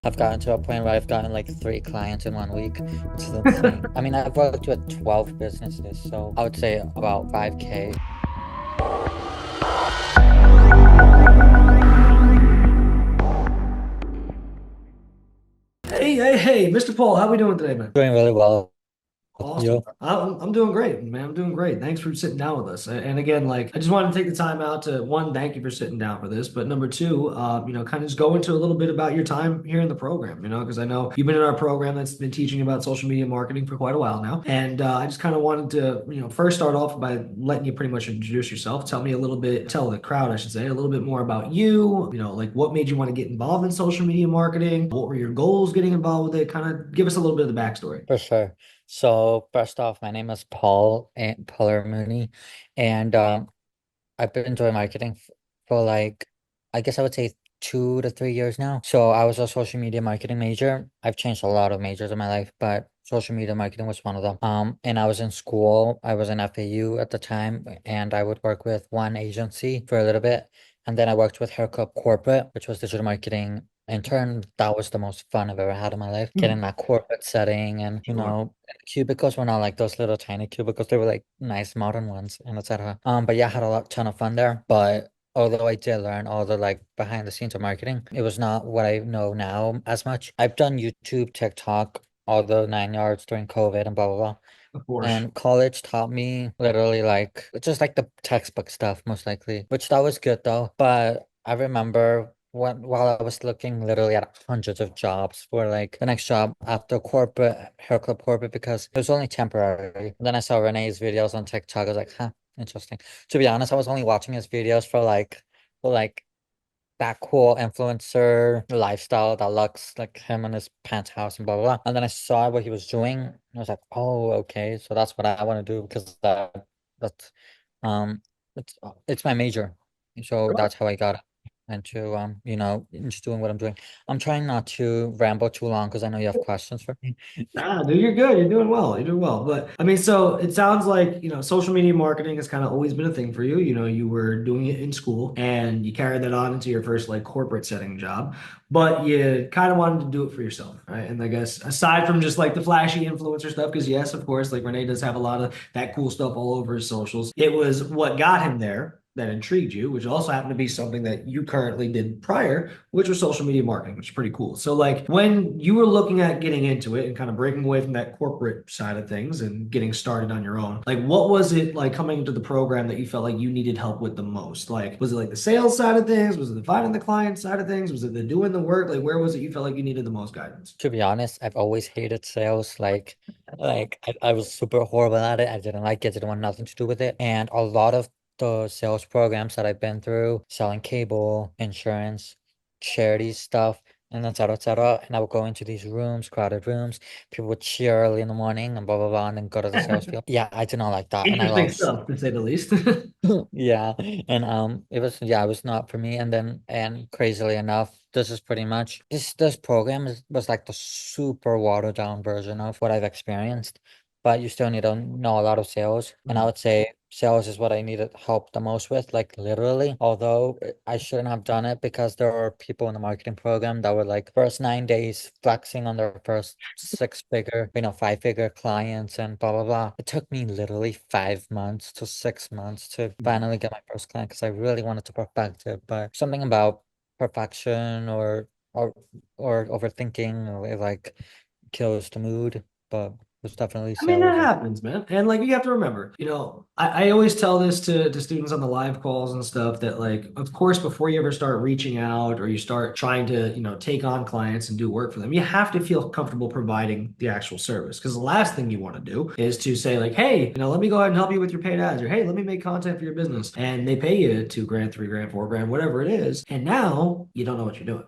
I've gotten to a point where I've gotten like 3 clients in 1 week, which is insane. I mean, I've worked with 12 businesses, so I would say about 5K. Hey, Mr. Paul, how we doing today, man? Doing really well. Awesome. You? I'm doing great, man. I'm doing great. Thanks for sitting down with us. And again, like, I just wanted to take the time out to one, thank you for sitting down for this. But number two, kind of just go into a little bit about your time here in the program, because I know you've been in our program that's been teaching about social media marketing for quite a while now. And I just kind of wanted to, first start off by letting you pretty much introduce yourself. Tell me a little bit, tell the crowd, I should say, a little bit more about you, like what made you want to get involved in social media marketing? What were your goals getting involved with it? Kind of give us a little bit of the backstory. For sure. So first off, my name is Paul and Mooney, and I've been doing marketing for like, I guess I would say 2 to 3 years now. So I was a social media marketing major. I've changed a lot of majors in my life, but social media marketing was one of them. And I was in school. I was in FAU at the time, and I would work with one agency for a little bit. And then I worked with Haircut Corporate, which was digital marketing intern. That was the most fun I've ever had in my life. Getting that corporate setting and, Sure. cubicles were not like those little tiny cubicles. They were like nice modern ones and etc. But yeah, I had a ton of fun there. But although I did learn all the like behind the scenes of marketing, it was not what I know now as much. I've done YouTube, TikTok, all the 9 yards during COVID and blah blah blah. Of course. And college taught me literally like just like the textbook stuff, most likely, which that was good though. But I remember while I was looking literally at hundreds of jobs for like the next job after corporate, hair club corporate, because it was only temporary. And then I saw Rene's videos on TikTok. I was like, huh, interesting. To be honest, I was only watching his videos for like that cool influencer lifestyle that looks like him and his penthouse and blah blah blah. And then I saw what he was doing, and I was like, oh, okay, so that's what I want to do because that's um it's my major. So Sure. that's how I got into into doing what I'm doing. I'm trying not to ramble too long because I know you have questions for me. Nah, dude, you're good. You're doing well. You're doing well. But I mean, so it sounds like, social media marketing has kind of always been a thing for you. You were doing it in school and you carried that on into your first like corporate setting job, but you kind of wanted to do it for yourself, right? And I guess aside from just like the flashy influencer stuff, because yes, of course, like Renee does have a lot of that cool stuff all over his socials. It was what got him there that intrigued you, which also happened to be something that you currently did prior, which was social media marketing, which is pretty cool. So, like, when you were looking at getting into it and kind of breaking away from that corporate side of things and getting started on your own, like, what was it like coming into the program that you felt like you needed help with the most? Like, was it like the sales side of things? Was it the finding the client side of things? Was it the doing the work? Like, where was it you felt like you needed the most guidance? To be honest, I've always hated sales. I was super horrible at it. I didn't like it, didn't want nothing to do with it. And a lot of the sales programs that I've been through, selling cable, insurance, charity stuff, and et cetera. And I would go into these rooms, crowded rooms. People would cheer early in the morning and blah, blah, blah, and then go to the sales field. Yeah, I did not like that. And I Interesting lost. stuff, to say the least. Yeah, and it was not for me. And then and crazily enough, this is pretty much this program was like the super watered down version of what I've experienced, but you still need to know a lot of sales. And I would say sales is what I needed help the most with, like literally. Although I shouldn't have done it because there are people in the marketing program that were like first 9 days flexing on their first 6 figure, 5 figure clients and blah blah blah. It took me literally 5 months to 6 months to finally get my first client because I really wanted to perfect it. But something about perfection or or overthinking or it like kills the mood. But it's definitely I mean, that sales. happens, man. And like you have to remember, I always tell this to students on the live calls and stuff that like, of course, before you ever start reaching out or you start trying to, take on clients and do work for them, you have to feel comfortable providing the actual service. Because the last thing you want to do is to say, like, hey, let me go ahead and help you with your paid ads, or hey, let me make content for your business. And they pay you 2 grand, 3 grand, 4 grand, whatever it is. And now you don't know what you're doing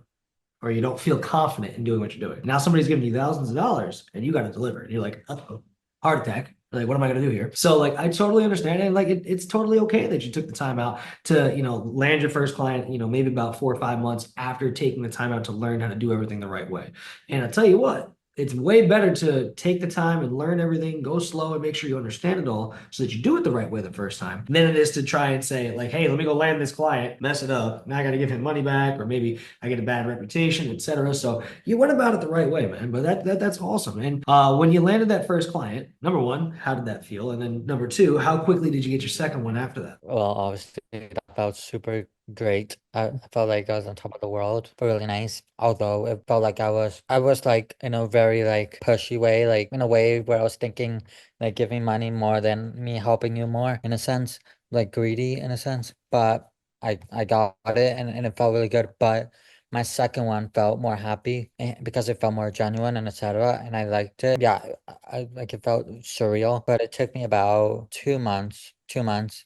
or you don't feel confident in doing what you're doing. Now somebody's giving you thousands of dollars and you got to deliver. And you're like, oh, heart attack. Like, what am I going to do here? So, like, I totally understand it. And, like, it's totally okay that you took the time out to, land your first client, maybe about 4 or 5 months after taking the time out to learn how to do everything the right way. And I'll tell you what, it's way better to take the time and learn everything, go slow and make sure you understand it all so that you do it the right way the first time than it is to try and say, like, hey, let me go land this client, mess it up. Now I got to give him money back, or maybe I get a bad reputation, etc. So you went about it the right way, man. But that's awesome. And when you landed that first client, number one, how did that feel? And then number two, how quickly did you get your second one after that? Well, obviously that felt super great. I felt like I was on top of the world. Really nice. Although it felt like I was like in a very like pushy way, like in a way where I was thinking like giving money more than me helping you more in a sense, like greedy in a sense. But I got it and it felt really good. But my second one felt more happy because it felt more genuine and etc. And I liked it. Yeah, I like it felt surreal, but it took me about 2 months, 2 months.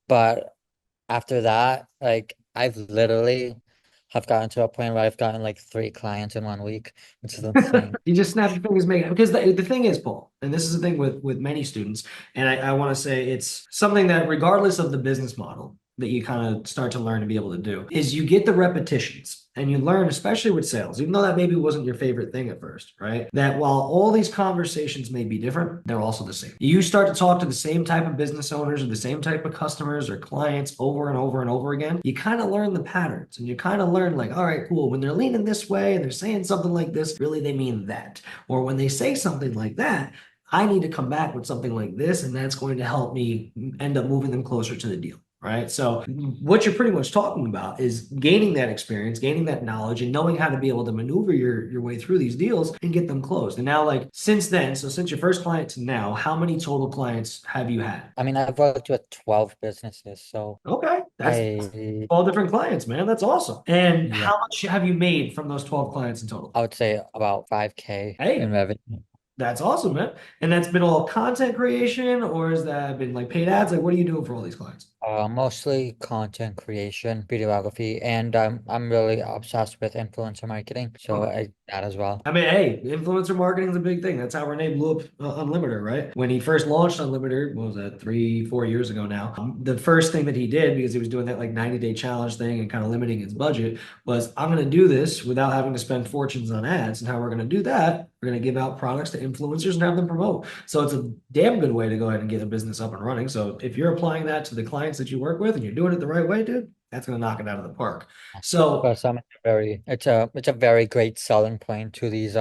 But after that, like I've literally have gotten to a point where I've gotten like 3 clients in 1 week, which is insane. You just snap your fingers, make it. Because the thing is, Paul, and this is the thing with many students, and I want to say it's something that regardless of the business model that you kind of start to learn to be able to do, is you get the repetitions and you learn, especially with sales, even though that maybe wasn't your favorite thing at first, right? That while all these conversations may be different, they're also the same. You start to talk to the same type of business owners or the same type of customers or clients over and over and over again. You kind of learn the patterns and you kind of learn, like, all right, cool. When they're leaning this way and they're saying something like this, really they mean that. Or when they say something like that, I need to come back with something like this, and that's going to help me end up moving them closer to the deal. Right. So what you're pretty much talking about is gaining that experience, gaining that knowledge, and knowing how to be able to maneuver your way through these deals and get them closed. And now, like since then, so since your first client to now, how many total clients have you had? I mean, I've worked with 12 businesses, so Okay, that's I all different clients, man. That's awesome. And yeah, how much have you made from those 12 clients in total? I would say about 5K in Hey, revenue. that's awesome, man. And that's been all content creation, or has that been like paid ads? Like, what are you doing for all these clients? Mostly content creation, videography, and I'm really obsessed with influencer marketing, so Okay. I that as well. I mean, hey, influencer marketing is a big thing. That's how Rene blew up Unlimited, right? When he first launched Unlimited, what was that, 3, 4 years ago now? The first thing that he did, because he was doing that like 90-day challenge thing and kind of limiting his budget, was I'm going to do this without having to spend fortunes on ads. And how we're going to do that, we're going to give out products to influencers and have them promote. So it's a damn good way to go ahead and get a business up and running. So if you're applying that to the clients that you work with and you're doing it the right way, dude, that's going to knock it out of the park. So, For some, it's a very great selling point to these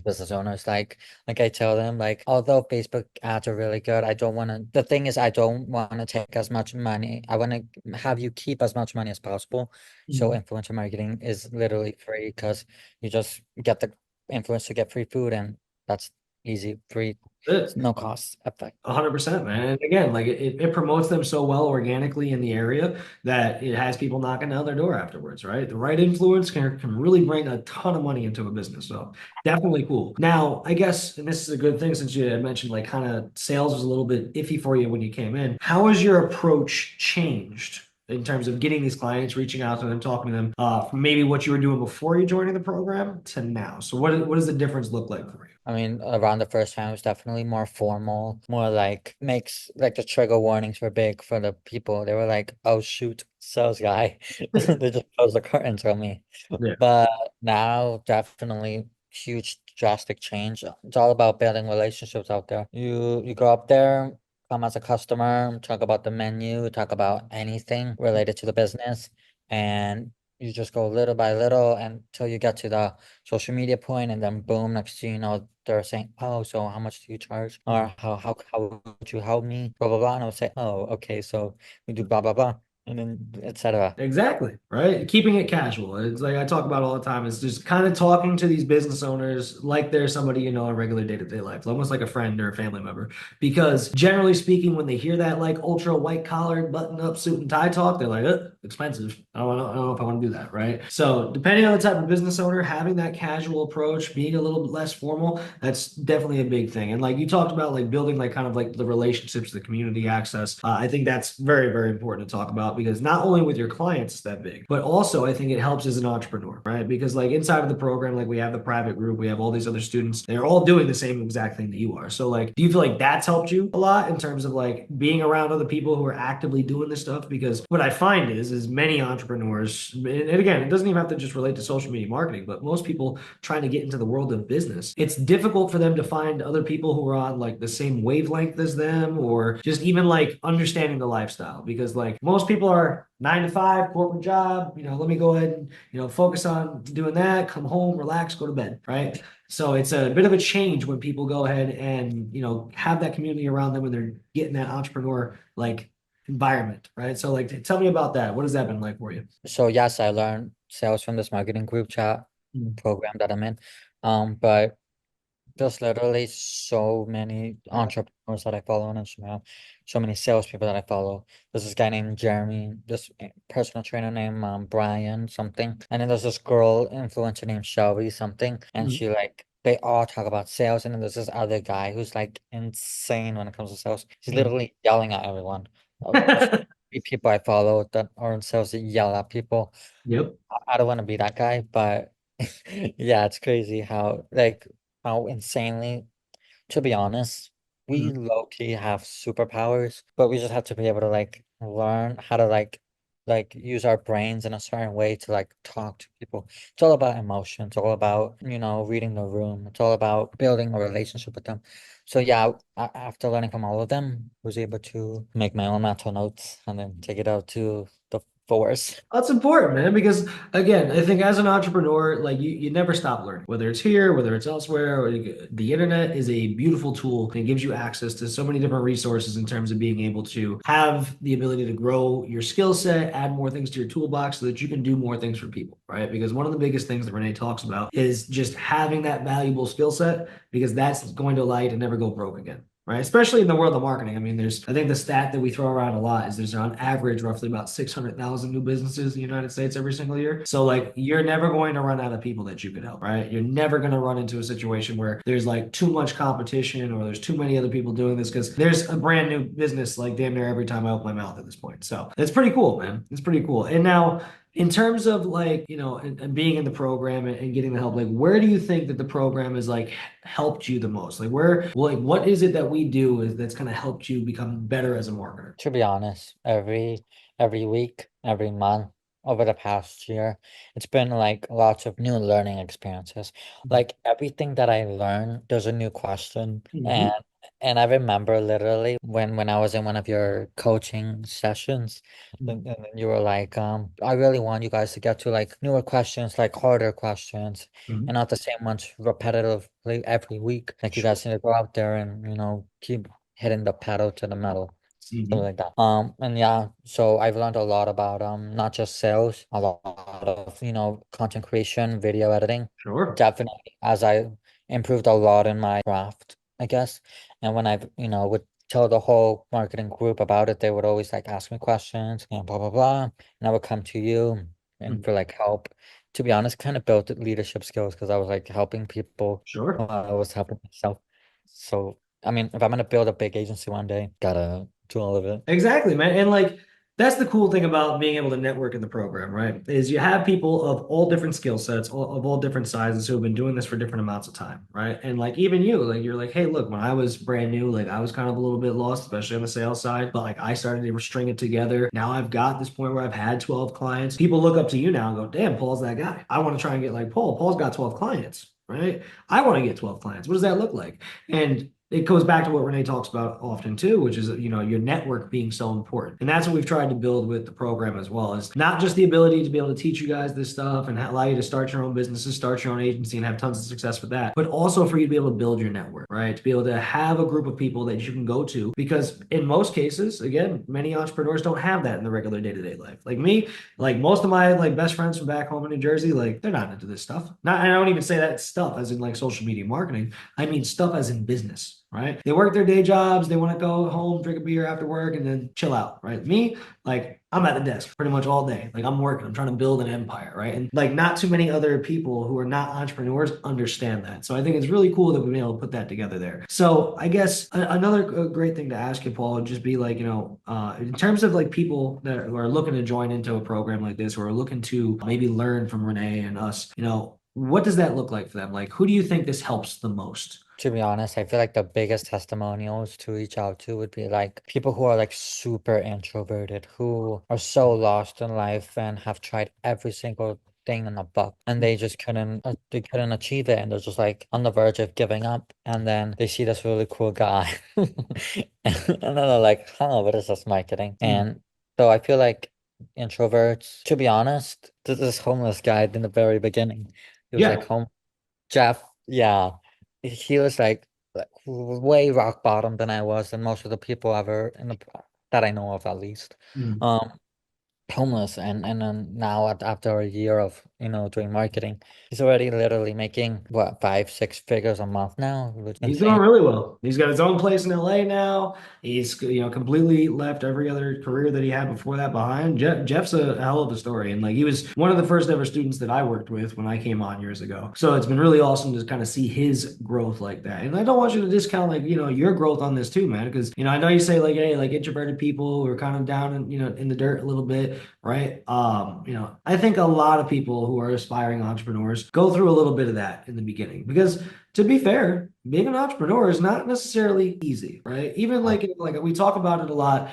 business owners. Like I tell them, like although Facebook ads are really good, I don't want to. The thing is, I don't want to take as much money. I want to have you keep as much money as possible. So influencer marketing is literally free because you just get the influencer to get free food, and that's easy, free, it's no cost effect. 100%, man. And again, like it promotes them so well organically in the area that it has people knocking down their door afterwards, right? The right influence can really bring a ton of money into a business. So definitely cool. Now, I guess, and this is a good thing since you had mentioned like kind of sales was a little bit iffy for you when you came in. How has your approach changed in terms of getting these clients, reaching out to them, talking to them, from maybe what you were doing before you joining the program to now? So what does the difference look like for you? I mean, around the first time it was definitely more formal, more like makes like the trigger warnings were big for the people. They were like, "Oh shoot, sales guy." They just closed the curtains on me. Yeah. But now definitely huge drastic change. It's all about building relationships out there. You go up there, come as a customer, talk about the menu, talk about anything related to the business, and you just go little by little until you get to the social media point, and then boom, next thing you know, they're saying, "Oh, so how much do you charge? Or how would you help me?" Blah blah blah. And I would say, "Oh, okay, so we do blah blah blah," and then etc. Exactly, right? Keeping it casual. It's like I talk about all the time. It's just kind of talking to these business owners like they're somebody you know in regular day-to-day life, almost like a friend or a family member. Because generally speaking, when they hear that like ultra white collar, button-up suit and tie talk, they're like, expensive. I don't know if I want to do that, right? So depending on the type of business owner, having that casual approach, being a little bit less formal, that's definitely a big thing. And like you talked about, like building like kind of like the relationships, the community access. I think that's very, very important to talk about because not only with your clients is that big, but also I think it helps as an entrepreneur, right? Because like inside of the program, like we have the private group, we have all these other students, they're all doing the same exact thing that you are. So like, do you feel like that's helped you a lot in terms of like being around other people who are actively doing this stuff? Because what I find is many entrepreneurs, and again, it doesn't even have to just relate to social media marketing, but most people trying to get into the world of business, it's difficult for them to find other people who are on like the same wavelength as them, or just even like understanding the lifestyle. Because like most people are 9 to 5 corporate job, let me go ahead and focus on doing that, come home, relax, go to bed, right? So it's a bit of a change when people go ahead and have that community around them, and they're getting that entrepreneur like environment, right? So like tell me about that. What has that been like for you? So yes, I learned sales from this marketing group chat program that I'm in. But there's literally so many entrepreneurs that I follow on Instagram, so many salespeople that I follow. There's this guy named Jeremy, this personal trainer named Brian something, and then there's this girl influencer named Shelby something, and Mhm. she like they all talk about sales, and then there's this other guy who's like insane when it comes to sales. He's Mhm. literally yelling at everyone. There's three people I follow that are in sales that yell at people. Yep. I don't want to be that guy, but yeah, it's crazy how insanely, to be honest, we Mhm. low-key have superpowers, but we just have to be able to like learn how to like use our brains in a certain way to like talk to people. It's all about emotion. It's all about, reading the room. It's all about building a relationship with them. So yeah, after learning from all of them, I was able to make my own mental notes and then take it out to the force. That's important, man, because again, I think as an entrepreneur, like you never stop learning, whether it's here, whether it's elsewhere, or the internet is a beautiful tool and it gives you access to so many different resources in terms of being able to have the ability to grow your skill set, add more things to your toolbox so that you can do more things for people, right? Because one of the biggest things that Renee talks about is just having that valuable skill set because that's going to allow you to never go broke again. Right, especially in the world of marketing. I mean, I think the stat that we throw around a lot is there's on average roughly about 600,000 new businesses in the United States every single year. So, like, you're never going to run out of people that you could help, right? You're never going to run into a situation where there's like too much competition or there's too many other people doing this because there's a brand new business like damn near every time I open my mouth at this point. So, it's pretty cool, man. It's pretty cool. And now, in terms of like, and being in the program and getting the help, like where do you think that the program has like helped you the most? Like what is it that we do that's kind of helped you become better as a marketer? To be honest, every week, every month over the past year, it's been like lots of new learning experiences. Like everything that I learn, there's a new question. Mhm. And I remember literally when I was in one of your coaching sessions, Mhm. and then you were like, I really want you guys to get to like newer questions, like harder questions, Mhm. and not the same ones repetitively every week. Like you Sure. guys need to go out there and, keep hitting the pedal to the metal, something Mhm. like that. And yeah, so I've learned a lot about not just sales, a lot of, content creation, video editing. Sure. Definitely as I improved a lot in my craft, I guess. And when would tell the whole marketing group about it, they would always like ask me questions and blah blah blah. And I would come to you and Mhm. for like help. To be honest, kind of built leadership skills because I was like helping people Sure. while I was helping myself. So I mean, if I'm gonna build a big agency one day, gotta do all of it. Exactly, man. And like that's the cool thing about being able to network in the program, right? Is you have people of all different skill sets, of all different sizes who have been doing this for different amounts of time, right? And like even you, like you're like, hey, look, when I was brand new, like I was kind of a little bit lost, especially on the sales side, but like I started to string it together. Now I've got this point where I've had 12 clients. People look up to you now and go, damn, Paul's that guy. I want to try and get like Paul. Paul's got 12 clients, right? I want to get 12 clients. What does that look like? And it goes back to what Renee talks about often too, which is your network being so important. And that's what we've tried to build with the program as well, is not just the ability to be able to teach you guys this stuff and allow you to start your own businesses, start your own agency and have tons of success with that, but also for you to be able to build your network, right? To be able to have a group of people that you can go to, because in most cases, again, many entrepreneurs don't have that in the regular day-to-day life. Like me, like most of my like best friends from back home in New Jersey, like they're not into this stuff. Not, I don't even say that stuff as in like social media marketing. I mean stuff as in business, right? They work their day jobs, they want to go home, drink a beer after work, and then chill out, right? Me, like I'm at the desk pretty much all day. Like I'm working, I'm trying to build an empire, right? And like not too many other people who are not entrepreneurs understand that. So I think it's really cool that we've been able to put that together there. So I guess another great thing to ask you, Paul, would just be like, in terms of like people that are looking to join into a program like this or are looking to maybe learn from Renee and us, what does that look like for them? Like, who do you think this helps the most? To be honest, I feel like the biggest testimonials to reach out to would be like people who are like super introverted, who are so lost in life and have tried every single thing in the book and they couldn't achieve it and they're just like on the verge of giving up and then they see this really cool guy and then they're like, huh, what is this marketing? Mm. And so I feel like introverts, to be honest, this homeless guy in the very beginning, he was like Yeah. home Jeff, yeah. He was like way rock bottom than I was, and most of the people ever that I know of at least. Mm. Um, Homeless and then now after a year of doing marketing, he's already literally making what 5, 6 figures a month now, which is He's doing insane. really well. He's got his own place in LA now. He's, completely left every other career that he had before that behind. Jeff's a hell of a story. And like he was one of the first ever students that I worked with when I came on years ago. So it's been really awesome to kind of see his growth like that. And I don't want you to discount like, your growth on this too, man. Because, I know you say like, hey, like introverted people who are kind of down in, in the dirt a little bit, right? I think a lot of people who are aspiring entrepreneurs go through a little bit of that in the beginning because to be fair, being an entrepreneur is not necessarily easy, right? Even Uh, like we talk about it a lot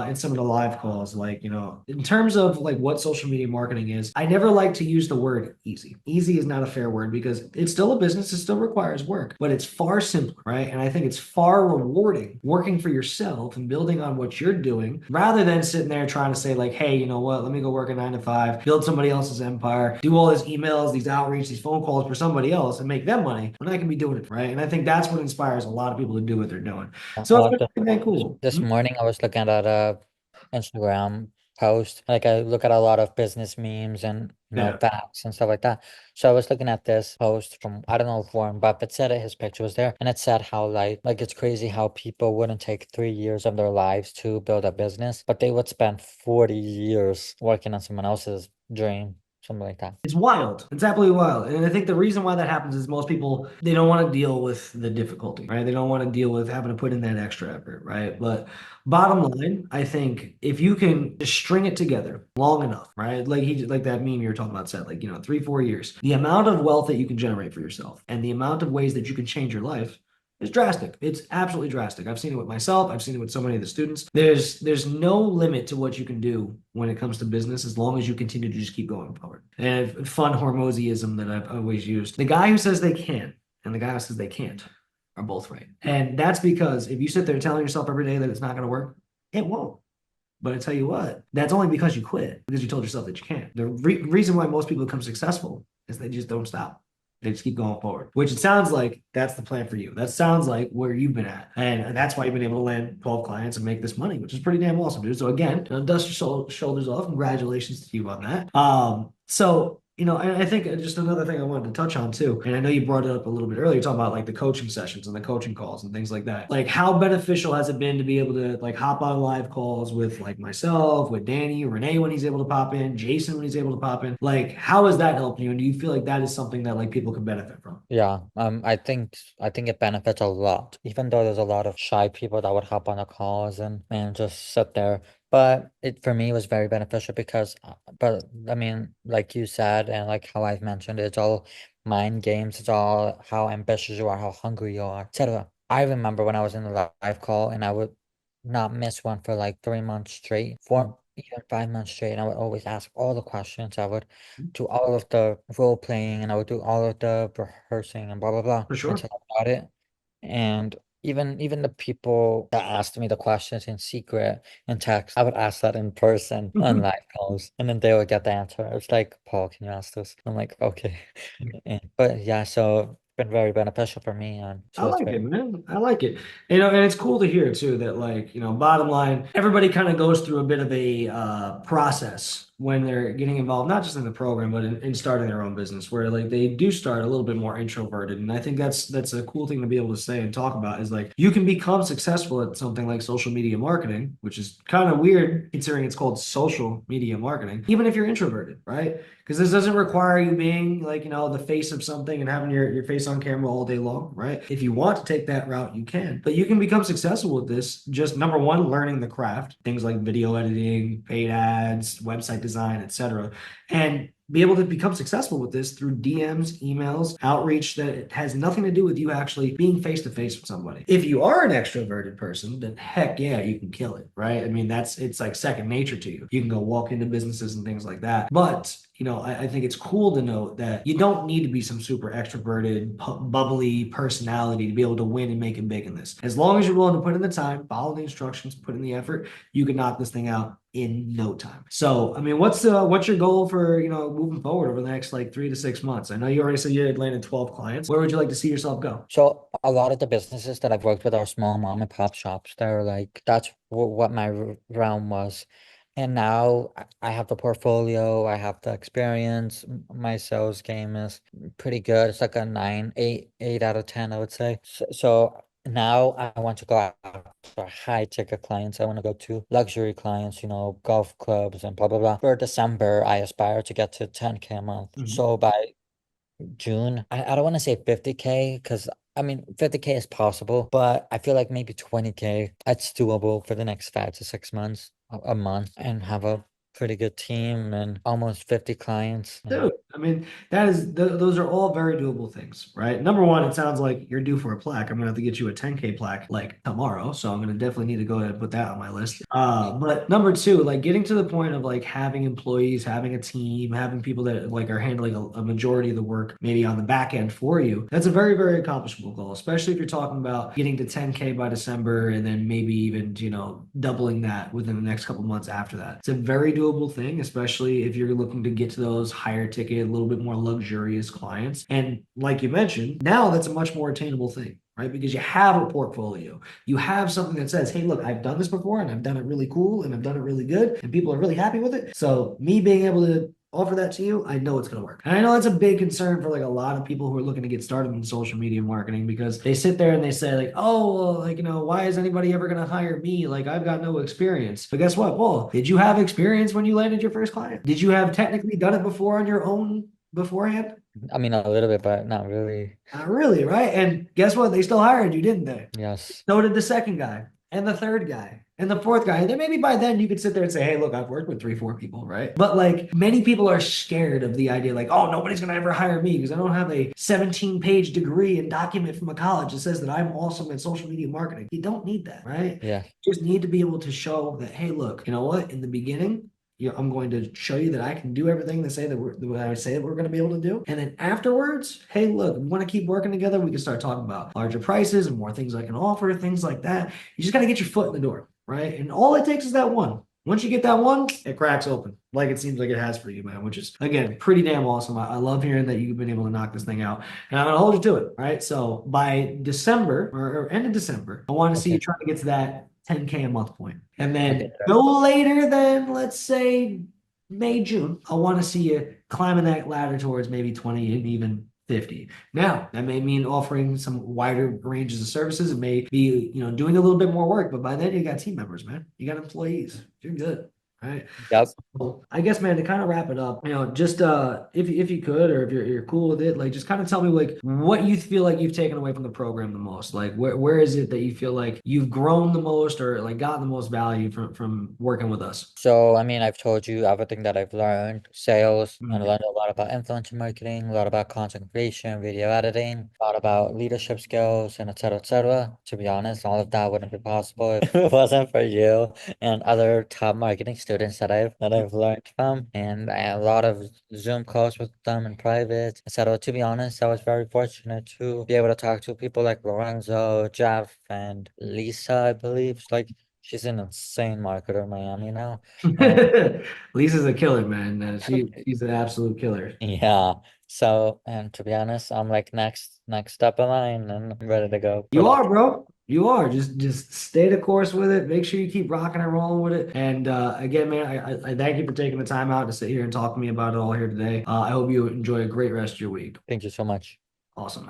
in some of the live calls, like in terms of like what social media marketing is. I never like to use the word easy. Easy is not a fair word because it's still a business. It still requires work, but it's far simpler, right? And I think it's far rewarding working for yourself and building on what you're doing rather than sitting there trying to say like, hey, you know what? Let me go work a 9 to 5, build somebody else's empire, do all these emails, these outreach, these phone calls for somebody else and make them money when I can be doing it, right? And I think that's what inspires a lot of people to do what they're doing. So it's been this, pretty dang this cool. this morning I was looking at a Instagram post. Like I look at a lot of business memes and Yeah. facts and stuff like that. So I was looking at this post from I don't know if Warren Buffett said it, his picture was there, and it said how like it's crazy how people wouldn't take 3 years of their lives to build a business, but they would spend 40 years working on someone else's dream, something like that. It's wild. It's absolutely wild. And I think the reason why that happens is most people, they don't want to deal with the difficulty, right? They don't want to deal with having to put in that extra effort, right? But bottom line, I think if you can just string it together long enough, right? Like that meme you were talking about said, like, 3, 4 years, the amount of wealth that you can generate for yourself and the amount of ways that you can change your life is drastic. It's absolutely drastic. I've seen it with myself. I've seen it with so many of the students. There's no limit to what you can do when it comes to business as long as you continue to just keep going forward. And fun Hormozyism that I've always used. The guy who says they can and the guy who says they can't are both right. And that's because if you sit there telling yourself every day that it's not going to work, it won't. But I tell you what, that's only because you quit, because you told yourself that you can't. The reason why most people become successful is they just don't stop. They just keep going forward, which it sounds like that's the plan for you. That sounds like where you've been at. And that's why you've been able to land 12 clients and make this money, which is pretty damn awesome, dude. So again, dust your shoulders off. Congratulations to you on that. And I think just another thing I wanted to touch on too, and I know you brought it up a little bit earlier, talking about like the coaching sessions and the coaching calls and things like that. Like, how beneficial has it been to be able to like hop on live calls with like myself, with Danny, Rene when he's able to pop in, Jason when he's able to pop in? Like, how has that helped you? And do you feel like that is something that like people can benefit from? Yeah, I think it benefits a lot, even though there's a lot of shy people that would hop on the calls and just sit there. But it for me was very beneficial because, but I mean, like you said, and like how I've mentioned, it's all mind games. It's all how ambitious you are, how hungry you are, etc. I remember when I was in the live call and I would not miss one for like 3 months straight, 4, even 5 months straight, and I would always ask all the questions. I would do all of the role playing and I would do all of the rehearsing and blah blah blah For sure. until I got it. And even the people that asked me the questions in secret in text, I would ask that in person on live calls, and then they would get the answer. It's like, Paul, can you ask this? I'm like, okay. But yeah, so it's been very beneficial for me, and I so it's like very it, man. I like it. And it's cool to hear too that like, bottom line, everybody kind of goes through a bit of a process when they're getting involved, not just in the program, but in starting their own business, where like they do start a little bit more introverted. And I think that's a cool thing to be able to say and talk about is like you can become successful at something like social media marketing, which is kind of weird considering it's called social media marketing, even if you're introverted, right? Because this doesn't require you being like, the face of something and having your face on camera all day long, right? If you want to take that route, you can. But you can become successful with this just number one, learning the craft, things like video editing, paid ads, website design, etc. And be able to become successful with this through DMs, emails, outreach that has nothing to do with you actually being face to face with somebody. If you are an extroverted person, then heck yeah, you can kill it, right? I mean, it's like second nature to you. You can go walk into businesses and things like that. But I think it's cool to note that you don't need to be some super extroverted, bubbly personality to be able to win and make it big in this. As long as you're willing to put in the time, follow the instructions, put in the effort, you can knock this thing out in no time. So, I mean, what's your goal for, moving forward over the next like 3 to 6 months? I know you already said you had landed 12 clients. Where would you like to see yourself go? So a lot of the businesses that I've worked with are small mom and pop shops. They're like that's what my realm was. And now I have the portfolio, I have the experience. My sales game is pretty good. It's like a 8 out of 10, I would say. So now I want to go out for high ticket clients. I want to go to luxury clients, golf clubs and blah blah blah. For December, I aspire to get to 10K a month. Mhm. So by June. I don't want to say 50K because I mean 50K is possible, but I feel like maybe 20K that's doable for the next 5 to 6 months, a month, and have a pretty good team and almost 50 clients. And Dude, I mean, that is those are all very doable things, right? Number one, it sounds like you're due for a plaque. I'm gonna have to get you a 10K plaque like tomorrow, so I'm gonna definitely need to go ahead and put that on my list. But number two, like getting to the point of like having employees, having a team, having people that like are handling a majority of the work, maybe on the back end for you. That's a very, very accomplishable goal, especially if you're talking about getting to 10K by December and then maybe even, doubling that within the next couple months after that. It's a very doable thing, especially if you're looking to get to those higher ticket, a little bit more luxurious clients. And like you mentioned, now that's a much more attainable thing, right? Because you have a portfolio. You have something that says, hey, look, I've done this before and I've done it really cool and I've done it really good and people are really happy with it. So me being able to offer that to you, I know it's going to work. And I know that's a big concern for like a lot of people who are looking to get started in social media marketing because they sit there and they say like, oh, well, like, why is anybody ever going to hire me? Like I've got no experience. But guess what? Well, did you have experience when you landed your first client? Did you have technically done it before on your own beforehand? I mean a little bit, but not really. Not really, right? And guess what? They still hired you, didn't they? Yes. So did the second guy and the third guy and the fourth guy. And then maybe by then you could sit there and say, hey, look, I've worked with 3, 4 people, right? But like many people are scared of the idea, like, oh, nobody's going to ever hire me because I don't have a 17-page degree and document from a college that says that I'm awesome at social media marketing. You don't need that, right? Yeah. You just need to be able to show that, hey, look, you know what? In the beginning, I'm going to show you that I can do everything that I say that we're going to be able to do. And then afterwards, hey, look, we want to keep working together. We can start talking about larger prices and more things I can offer, things like that. You just got to get your foot in the door, right? And all it takes is that one. Once you get that one, it cracks open like it seems like it has for you, man, which is, again, pretty damn awesome. I love hearing that you've been able to knock this thing out. And I'm going to hold you to it, right? So by December or end of December, I want to see you Okay. trying to get to that 10K a month point. And Okay. then no later than, let's say, May, June, I want to see you climbing that ladder towards maybe 20 and even 50. Now, that may mean offering some wider ranges of services. It may be, doing a little bit more work, but by then you got team members, man. You got employees. You're good. Right. Yep. So I guess, man, to kind of wrap it up, just if you could, or if you're cool with it, like just kind of tell me like what you feel like you've taken away from the program the most. Like where is it that you feel like you've grown the most or like gotten the most value from working with us? So, I mean, I've told you everything that I've learned, sales, and I Mhm. learned a lot about influencer marketing, a lot about content creation, video editing, a lot about leadership skills, and et cetera, et cetera. To be honest, all of that wouldn't be possible if it wasn't for you and other top marketing students that I've learned from, and a lot of Zoom calls with them in private, et cetera. To be honest, I was very fortunate to be able to talk to people like Lorenzo, Jeff, and Lisa, I believe. Like, she's an insane marketer in Miami now. And Lisa's a killer, man. She's an absolute killer. yeah, so and to be honest, I'm like next step in line and I'm ready to go for You that. are, bro. You are. Just stay the course with it. Make sure you keep rocking and rolling with it. And again, man, I thank you for taking the time out to sit here and talk to me about it all here today. I hope you enjoy a great rest of your week. Thank you so much. Awesome, man.